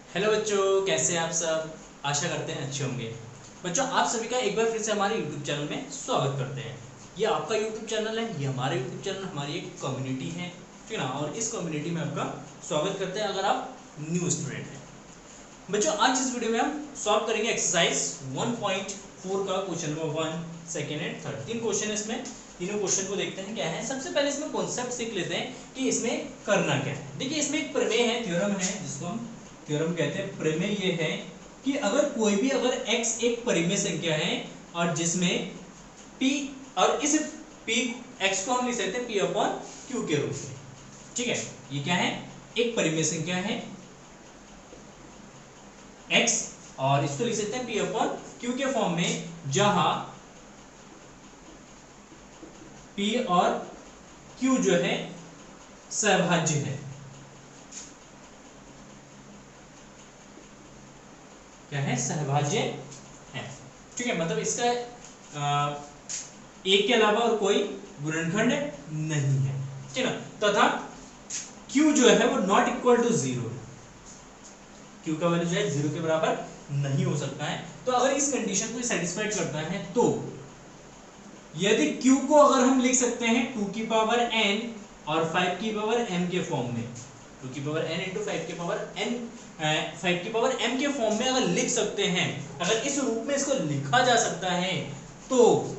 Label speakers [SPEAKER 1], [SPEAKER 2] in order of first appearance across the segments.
[SPEAKER 1] Hello बच्चों, कैसे हैं आप सब। आशा करते हैं अच्छे होंगे। बच्चों, आप सभी का एक बार फिर से हमारे YouTube चैनल में स्वागत करते हैं। ये आपका YouTube चैनल है, ये हमारा YouTube चैनल, हमारी एक कम्युनिटी है, ठीक है ना। और इस कम्युनिटी में आपका स्वागत करते हैं अगर आप न्यू स्टूडेंट हैं। बच्चों, आज इस वीडियो में हम सॉल्व करेंगे एक्सरसाइज 1.4 का question number 1, second and third. 3 question है इसमें। तीनों क्वेश्चन को देखते हैं क्या है। सबसे पहले इसमें कॉन्सेप्ट सीख लेते हैं कि इसमें करना क्या है। देखिए, इसमें एक प्रमेय है, थ्योरम है, जिसको हम थ्योरम कहते हैं। प्रमेय ये है कि अगर x एक परिमेय संख्या है और जिसमें p, और इस p x को हम लिख सकते हैं p/q के रूप में, ठीक है। ये क्या है, एक परिमेय संख्या है x, और इसको लिख सकते हैं p/q के फॉर्म में, जहां p और q जो है सहभाज्य है। क्या है, सहभाज्य है, ठीक है। मतलब इसका एक के अलावा और कोई गुणनखंड नहीं है, ठीक है। तथा q जो है वो नॉट इक्वल टू 0 है। q का वैल्यू जो है 0 के बराबर नहीं हो सकता है। तो अगर इस कंडीशन को सेटिस्फाइड करता है, तो यदि q को अगर हम लिख सकते हैं 2 की पावर n और 5 की पावर m के फॉर्म में, 2 की पावर n इंटू 5 की पावर n, 5 की पावर m के फॉर्म में अगर लिख सकते हैं, अगर इस रूप में इसको लिखा जा सकता है, तो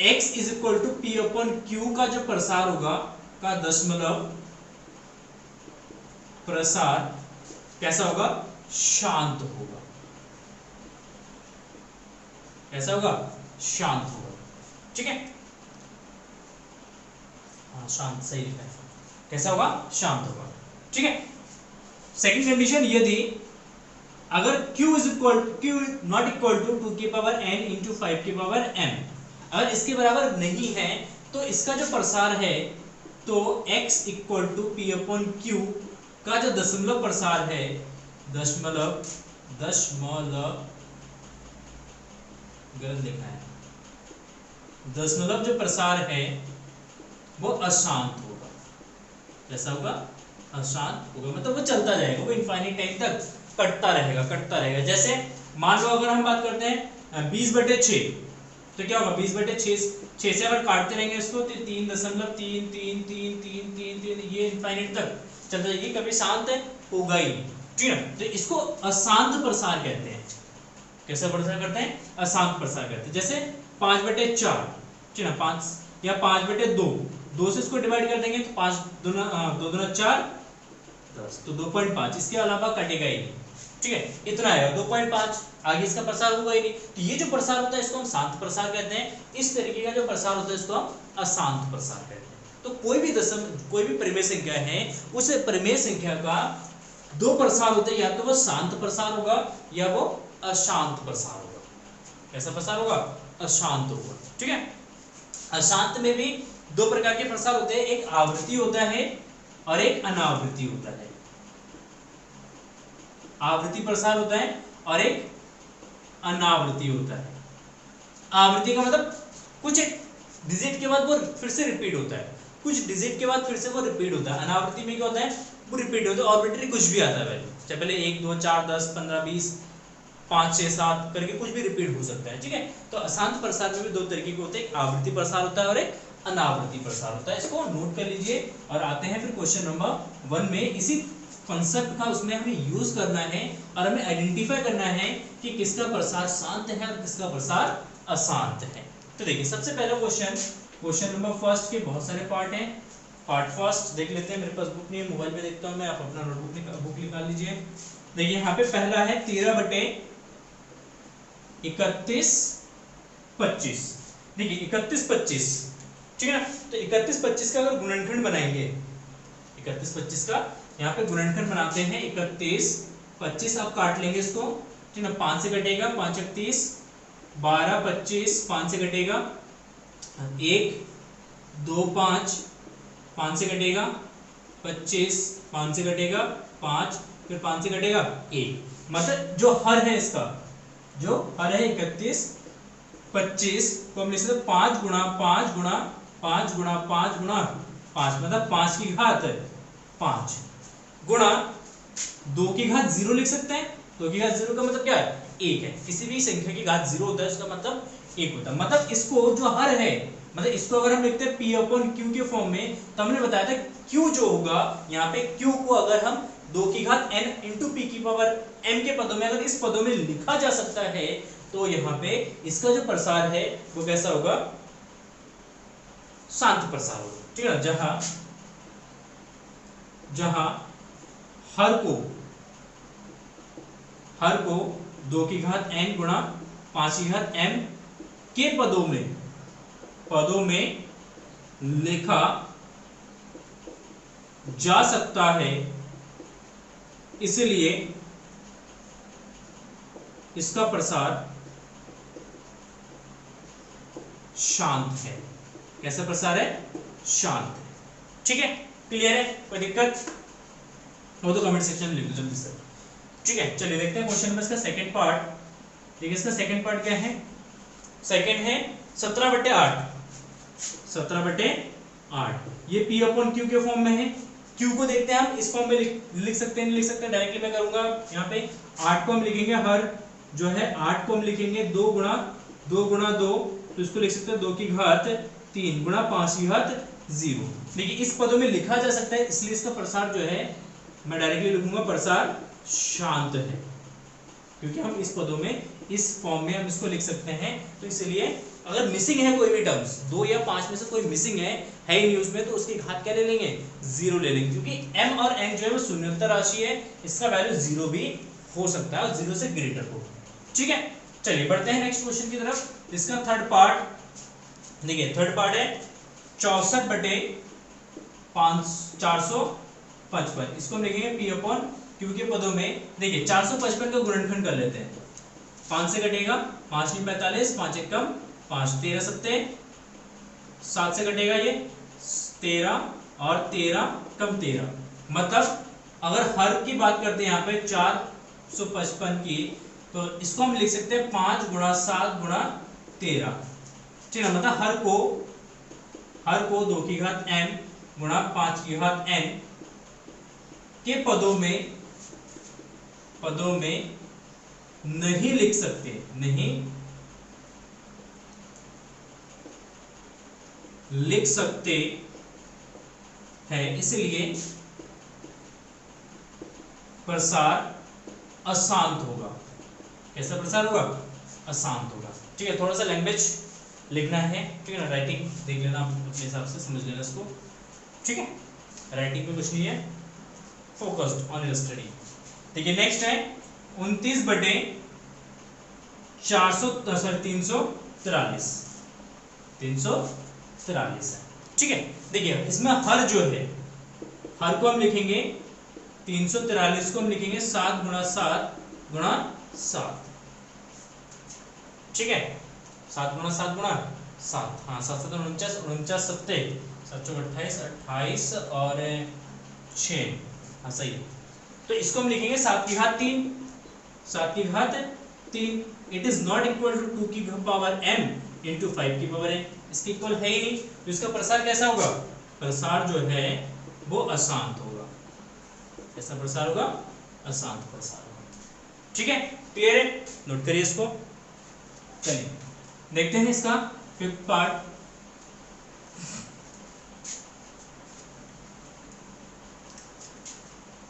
[SPEAKER 1] x is equal to p/q का जो प्रसार होगा, का दशमलव प्रसार कैसा होगा, शांत होगा। कैसा होगा, शांत होगा, ठीक है। हाँ, शांत सही लिखा है। कैसा होगा, शांत होगा, ठीक है। सेकंड कंडीशन, यदि अगर q नॉट इक्वल टू 2 की पावर n इंटू 5 की पावर m, अगर इसके बराबर नहीं है, तो इसका जो प्रसार है, तो x इक्वल टू p/q का जो दशमलव प्रसार है, दशमलव गलत लिखा है, दशमलव जो प्रसार है वो अशांत होगा। कैसा होगा, अशांत होगा। मतलब वो चलता जाएगा, वो इनफाइनाइट टाइम तक कटता रहेगा। जैसे मान लो अगर हम बात करते हैं 20/6, तो क्या होगा, 20/6 से अगर काटते रहेंगे इसको, तो 3.3333333, ये इनफाइनाइट तक चलता जाएगा, कभी शांत होगा ही, ठीक है। तो इसको अशांत प्रसार कहते हैं। कैसा प्रसार करते हैं, अशांत प्रसार कहते हैं। जैसे 5/4, ठीक है, 5 या 5/2, 2 से इसको डिवाइड कर देंगे तो 5 दूना 4 10, तो 2.5, इसके अलावा कटेगा ही नहीं, ठीक है। इतना है 2.5, आगे इसका प्रसार होगा ही नहीं। तो ये जो प्रसार होता है इसको हम शांत प्रसार कहते हैं। इस तरीके का जो प्रसार होता है इसको हम अशांत प्रसार कहते हैं। तो कोई भी परिमेय संख्या है, उस परिमेय संख्या का 2 प्रसार होते हैं, या तो वो शांत प्रसार होगा या वो अशांत प्रसार होगा। कैसा प्रसार होगा, अशांत होगा, ठीक है। अशांत में भी 2 प्रकार के प्रसार होते हैं, एक आवृत्ति होता है और एक अनावृत्ति होता है। आवृत्ति प्रसार होता है और एक अनावृत्ति होता है। आवृत्ति का मतलब कुछ डिजिट के बाद वो फिर से रिपीट होता है, कुछ डिजिट के बाद फिर से वो रिपीट होता है। अनावृत्ति में क्या होता है, वो रिपीट होता है, आर्बिट्ररी कुछ भी आता है वैल्यू, चाहे पहले 1 2 4 10 15 20 5 6 7 करके कुछ भी रिपीट हो सकता है, ठीक है। तो अशांत प्रसार में भी 2 तरीके के होते हैं, एक आवृत्ति प्रसार होता है और एक अनावृत्ति प्रसार होता है। इसको नोट कर लीजिए और आते हैं फिर क्वेश्चन नंबर 1 में। इसी कॉन्सेप्ट का उसमें हमें यूज करना है और हमें आइडेंटिफाई करना है कि किसका प्रसार शांत है और किसका प्रसार अशांत है। तो देखिए, सबसे पहला क्वेश्चन नंबर फर्स्ट के बहुत सारे पार्ट हैं। पार्ट फर्स्ट देख लेते हैं। मेरे पास बुक नहीं है, मोबाइल में देखता हूँ मैं, आप अपना नोटबुक बुक निकाल लीजिए। देखिए, यहाँ पे पहला है 13/31/25। देखिए 31/25, ठीक है ना। तो 31/25 का अगर गुणनखंड बनाएंगे, 31/25 का यहाँ पे गुणनखंड बनाते हैं। 31/25 आप काट लेंगे इसको, ठीक है ना। 5 से कटेगा, 5 × 30, 12/25, 5 से कटेगा 1 2 5, 5 से कटेगा 25, 5 से कटेगा 5, फिर 5 से कटेगा 1। मतलब जो हर है इसका, जो हर है 31/25 को हम लिख सकते 5 × 5 × 5 × 5 × 5, मतलब 5 की घात 5 गुणा 2 की घात 0 लिख सकते हैं। 2 की घात 0 का मतलब क्या है? 1 है। किसी भी संख्या की घात 0 होता है उसका मतलब 1 होता है। मतलब इसको जो हर है, मतलब इसको अगर हम लिखते हैं P/Q के फॉर्म में, तो हमने बताया था Q जो होगा यहाँ पे, Q को अगर हम 2 की घात n इंटू P की पावर m के पदों में, अगर इस पदों में लिखा जा सकता है, तो यहाँ पे इसका जो प्रसार है वो कैसा होगा? शांत प्रसार होगा, ठीक है। जहां हर को 2 की घात n गुणा 5 की घात m के पदों में लिखा जा सकता है, इसलिए इसका प्रसार शांत है। कैसा प्रसार है? शांत है। ठीक है, क्लियर है? कोई दिक्कत हो तो कमेंट सेक्शन में लिख दो जल्दी से। ठीक है, चलिए देखते हैं क्वेश्चन नंबर इसका सेकंड पार्ट। ठीक है, इसका सेकंड पार्ट क्या है? सेकंड है 17/8। 17/8 ये P/Q के फॉर्म में है। Q को देखते हैं हम इस फॉर्म में लिख सकते हैं, नहीं लिख सकते हैं, डायरेक्टली मैं करूंगा। यहाँ पे 8 को हम लिखेंगे, हर जो है 8 को हम लिखेंगे 2 गुणा 2, तो इसको लिख सकते हैं 2 की घात 3 गुणा 5 की घात 0। देखिए इस पदों में लिखा जा सकता है, इसलिए इसका प्रसार जो है मैं डायरेक्टली लिखूंगा प्रसार शांत है, क्योंकि हम इस पदों में इस फॉर्म में हम इसको लिख सकते हैं। तो इसलिए अगर मिसिंग है कोई भी टर्म्स, 2 या 5 में से कोई मिसिंग है ही नहीं उसमें, तो उसकी घात क्या ले लेंगे? 0 ले लेंगे, क्योंकि m और n जो है वो शून्योत्तर राशि है, इसका वैल्यू 0 भी हो सकता है और 0 से ग्रेटर हो। ठीक है, चलिए बढ़ते हैं नेक्स्ट क्वेश्चन की तरफ। इसका थर्ड पार्ट देखिए, थर्ड पार्ट है 64/455। इसको हम लिखेंगे P/Q के पदों में। देखिए 455 का गुणनखंड कर लेते हैं। 5 से कटेगा 5 × 45, 5 × 1 5, 13 7 7 से कटेगा ये 13 और 13 कम 13। मतलब अगर हर की बात करते हैं यहाँ पे 455 की, तो इसको हम लिख सकते हैं 5 × 7 × 13। ठीक है, मतलब हर को 2 की घात m गुणा 5 की घात n के पदों में नहीं लिख सकते, नहीं लिख सकते हैं, इसलिए प्रसार अशांत होगा। कैसा प्रसार होगा? अशांत होगा। ठीक है, थोड़ा सा लैंग्वेज लिखना है, ठीक है ना, राइटिंग देख लेना अपने हिसाब से, समझ लेना इसको। ठीक है, राइटिंग में कुछ नहीं है, फोकस्ड ऑन योर स्टडी। देखिए नेक्स्ट है 29/343 है। ठीक है, देखिए इसमें हर जो है, हर को हम लिखेंगे 343 को हम लिखेंगे 7 × 7 × 7। ठीक है, 7 × 7 × 7, हाँ 7 7 49, 49 7 7 28 28 और 6, हाँ सही है। तो इसको हम लिखेंगे 7 की घात 3, 7 की घात 3। It is not equal to 2 की पावर m इंटू 5 की पावर n, इसके इक्वल है ही नहीं, तो इसका प्रसार कैसा होगा? प्रसार जो है वो अशांत होगा। कैसा प्रसार होगा? अशांत प्रसार होगा। ठीक है, क्लियर है? नोट करिए इसको। चलिए देखते हैं इसका फिफ्थ पार्ट।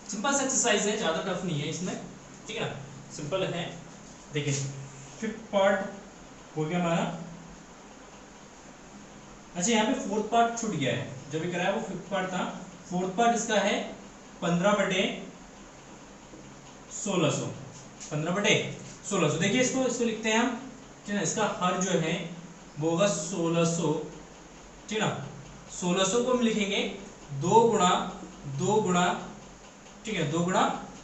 [SPEAKER 1] सिंपल सा एक्सरसाइज है, ज्यादा टफ नहीं है इसमें, ठीक है ना, सिंपल है। देखिए फिफ्थ पार्ट हो गया हमारा। अच्छा यहाँ पे फोर्थ पार्ट छूट गया है, जो भी कराया वो फिफ्थ पार्ट था। फोर्थ पार्ट इसका है 15/1600। 15/1600। देखिए इसको लिखते हैं हम, ठीक है। इसका हर जो है वो होगा 1600, ठीक है ना। 1600 को हम लिखेंगे 2 गुणा 2 गुणा, ठीक है, 2 गुणा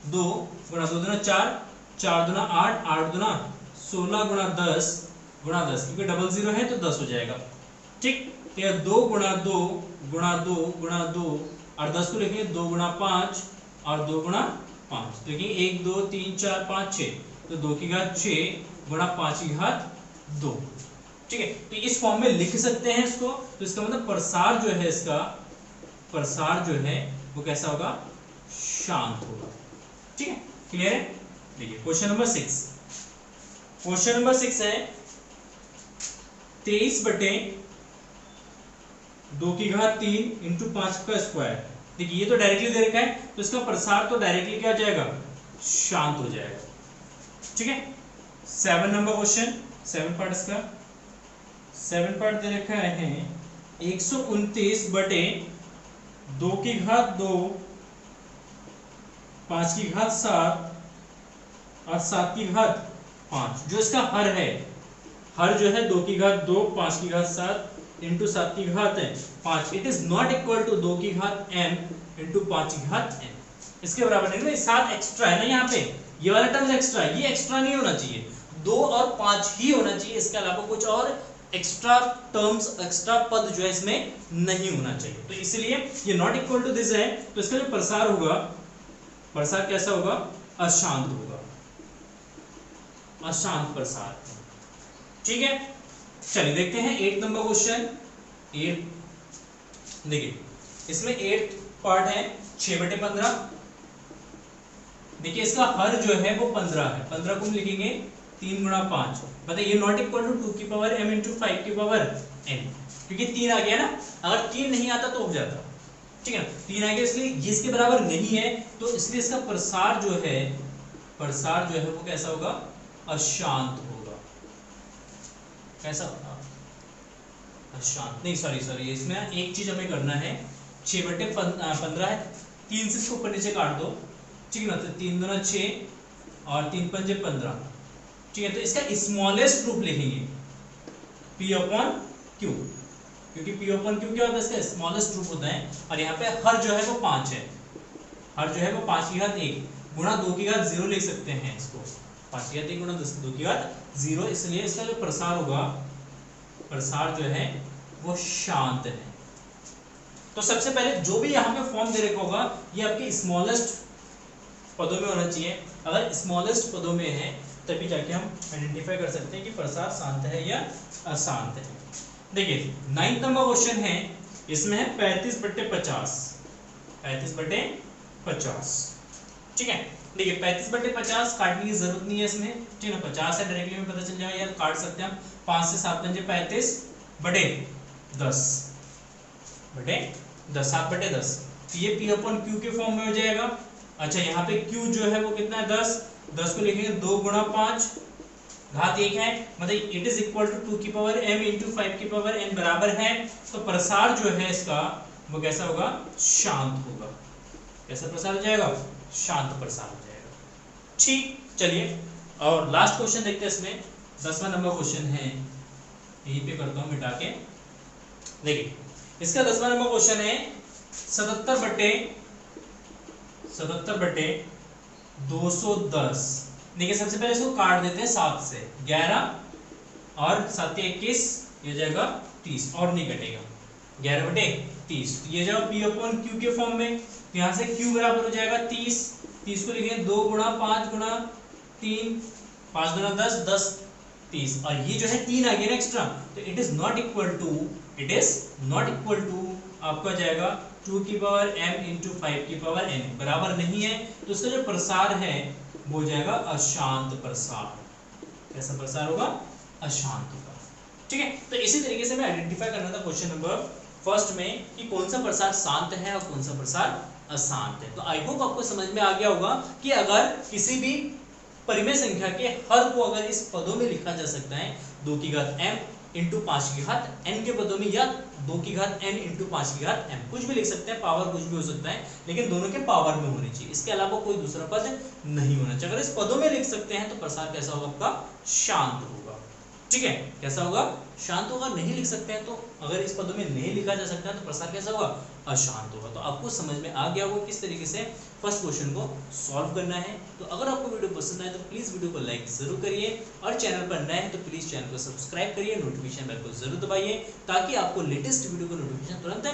[SPEAKER 1] 2 गुणा 2 दूना 4, 4 दूना 8, 8 दूना 16 गुणा 10 गुणा 10, क्योंकि डबल 0 है तो 10 हो जाएगा। ठीक, तो 2 गुणा 2 गुणा 2 गुणा 2 और 10 को लिखेंगे 2 गुणा 5 और 2 गुणा 5, तो लिखेंगे 1 2 3 4 5 6, तो 2 की घात 6 गुणा 5 की घात 2। ठीक है, तो इस फॉर्म में लिख सकते हैं इसको। तो इसका मतलब प्रसार जो है, इसका प्रसार जो है वो कैसा होगा? शांत होगा। ठीक है, क्लियर है। देखिए क्वेश्चन नंबर 6, क्वेश्चन नंबर 6 है 23/2³ इंटू 5 का स्क्वायर। देखिए ये तो डायरेक्टली दे रखा है, तो इसका प्रसार तो डायरेक्टली क्या हो जाएगा, शांत हो जाएगा। ठीक है, 7 नंबर क्वेश्चन, 7 पार्ट इसका, 7 पार्ट दे रखा है 129/2² 5⁻7 और 7⁻5। जो इसका हर है, हर जो है 2⁻2 5⁻7 into 7⁻5, it is not equal to 2⁻m into 5⁻n। इसके बराबर नहीं ना, 7 एक्स्ट्रा है ना यहाँ पे, ये वाला टर्म एक्स्ट्रा है, ये एक्स्ट्रा नहीं होना चाहिए, 2 और 5 ही होना चाहिए, इसके अलावा कुछ और एक्स्ट्रा टर्म्स, एक्स्ट्रा पद जो है इसमें नहीं होना चाहिए। तो इसलिए ये नॉट इक्वल टू दिस है, तो इसका जो प्रसार होगा, प्रसार कैसा होगा, अशांत होगा, अशांत प्रसार। ठीक है, चलिए देखते हैं 8 नंबर क्वेश्चन। 8 देखिए इसमें 8 पार्ट है 6/15। देखिए इसका हर जो है वो 15 है, 15 को हम लिखेंगे 3 × 5। बताइए not equal to 2⁻m into 5⁻n, क्योंकि 3 आ गया ना, अगर 3 नहीं आता तो हो जाता। ठीक है ना, 3 आ गया, इसलिए ये इसके बराबर नहीं है, तो इसलिए इसका प्रसार जो है, प्रसार जो है वो कैसा होगा, अशांत होगा। कैसा होगा, अशांत नहीं, सॉरी इसमें एक चीज हमें करना है, 6/15 है, 3 से इसको ऊपर नीचे काट दो। ठीक है ना, तो 3 दूना 6 और 3 पंजे 15। ठीक है, तो इसका स्मॉलेस्ट रूप लिखेंगे P/Q, क्योंकि P/Q क्या होता है, इसका स्मॉलेस्ट रूप होता है। और यहाँ पे हर जो है वो 5 है, हर जो है वो 5⁻1 गुणा 2⁻0 लिख सकते हैं इसको, 5⁻1 गुणा 2⁻0, इसलिए इसका जो प्रसार होगा, प्रसार जो है वो शांत है। तो सबसे पहले जो भी यहाँ पे फॉर्म दे रखा होगा, ये आपके स्मॉलेस्ट पदों में होना चाहिए। अगर स्मॉलेस्ट पदों में है तभी जाके हम आइडेंटिफाई कर सकते हैं कि प्रसार शांत है या अशांत है। देखिए 9 नंबर क्वेश्चन है, इसमें है 35/50, 35/50। ठीक है, देखिए 35/50 काटने की जरूरत नहीं है इसमें। ठीक है, 50 है, डायरेक्टली में पता चल जाएगा, या काट सकते हैं हम। 5 से 7 पंजे 35/10, 7/10, तो ये P/Q के फॉर्म में हो जाएगा। अच्छा यहाँ पे Q जो है वो कितना है, 10 को लिखेंगे 2 × 5 घात 1 है, मतलब it is equal to 2⁻m into 5⁻n बराबर है। तो प्रसार जो है इसका वो कैसा होगा, शांत होगा। कैसा प्रसार हो जाएगा, शांत प्रसार हो जाएगा। ठीक, चलिए और लास्ट क्वेश्चन देखते हैं इसमें, 10वां नंबर क्वेश्चन है, यहीं पे करता हूँ मिटा के। देखिए इसका 10वां नंबर क्वेश्चन है 77/210। देखिए सबसे पहले इसको काट देते हैं 7 से, 11 और 7 के 21, ये जाएगा 30 और नहीं कटेगा, 11/30। तो ये जाएगा P/Q के फॉर्म में। तो यहाँ से Q बराबर हो जाएगा 30, 30 को लिखेंगे 2 × 5 × 3, 5 दूना 10, 10 30, और ये जो है 3 आ गया ना एक्स्ट्रा, तो it is not equal to आपका जाएगा 2⁻m इंटू 5⁻n, बराबर नहीं है। तो इसका जो प्रसार है वो जाएगा अशांत प्रसार। कैसा प्रसार होगा, अशांत होगा। ठीक है, तो इसी तरीके से मैं आइडेंटिफाई करना था क्वेश्चन नंबर फर्स्ट में कि कौन सा प्रसार शांत है और कौन सा प्रसार अशांत है। तो आई होप आपको समझ में आ गया होगा कि अगर किसी भी परिमेय संख्या के हर को अगर इस पदों में लिखा जा सकता है 2⁻m इंटू 5⁻n के पदों में, या 2⁻n इंटू 5⁻m, कुछ भी लिख सकते हैं, पावर कुछ भी हो सकता है, लेकिन दोनों के पावर में होनी चाहिए, इसके अलावा कोई दूसरा पद नहीं होना चाहिए। अगर इस पदों में लिख सकते हैं तो प्रसार कैसा होगा आपका, शांत होगा। ठीक है, कैसा होगा, शांत होगा। नहीं लिख सकते हैं तो, अगर इस पदों में नहीं लिखा जा सकता है तो प्रसार कैसा होगा, अशांत होगा। तो आपको समझ में आ गया होगा किस तरीके से फर्स्ट क्वेश्चन को सॉल्व करना है। तो अगर आपको वीडियो पसंद आए तो प्लीज वीडियो को लाइक जरूर करिए, और चैनल पर नए हैं तो प्लीज चैनल को सब्सक्राइब करिए, नोटिफिकेशन बेल को जरूर दबाइए ताकि आपको लेटेस्ट वीडियो को नोटिफिकेशन तुरंत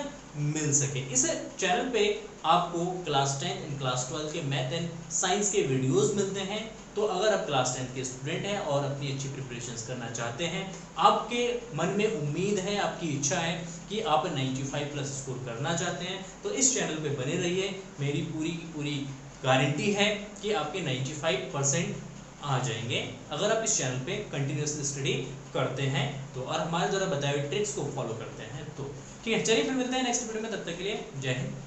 [SPEAKER 1] मिल सके। इस चैनल पे आपको क्लास 10 एंड क्लास 12 के मैथ एंड साइंस के वीडियोस मिलते हैं। तो अगर आप क्लास 10 के स्टूडेंट हैं और अपनी अच्छी प्रिपरेशंस करना चाहते हैं, आपके मन में उम्मीद है, आपकी इच्छा है कि आप 95+ स्कोर करना चाहते हैं, तो इस चैनल पे बने रहिए। मेरी पूरी गारंटी है कि आपके 95% आ जाएंगे अगर आप इस चैनल पे कंटिन्यूस स्टडी करते हैं तो, और हमारे द्वारा बताए हुए ट्रिक्स को फॉलो करते हैं तो। ठीक है, चलिए फिर मिलते हैं नेक्स्ट वीडियो में, तब तक के लिए जय हिंद।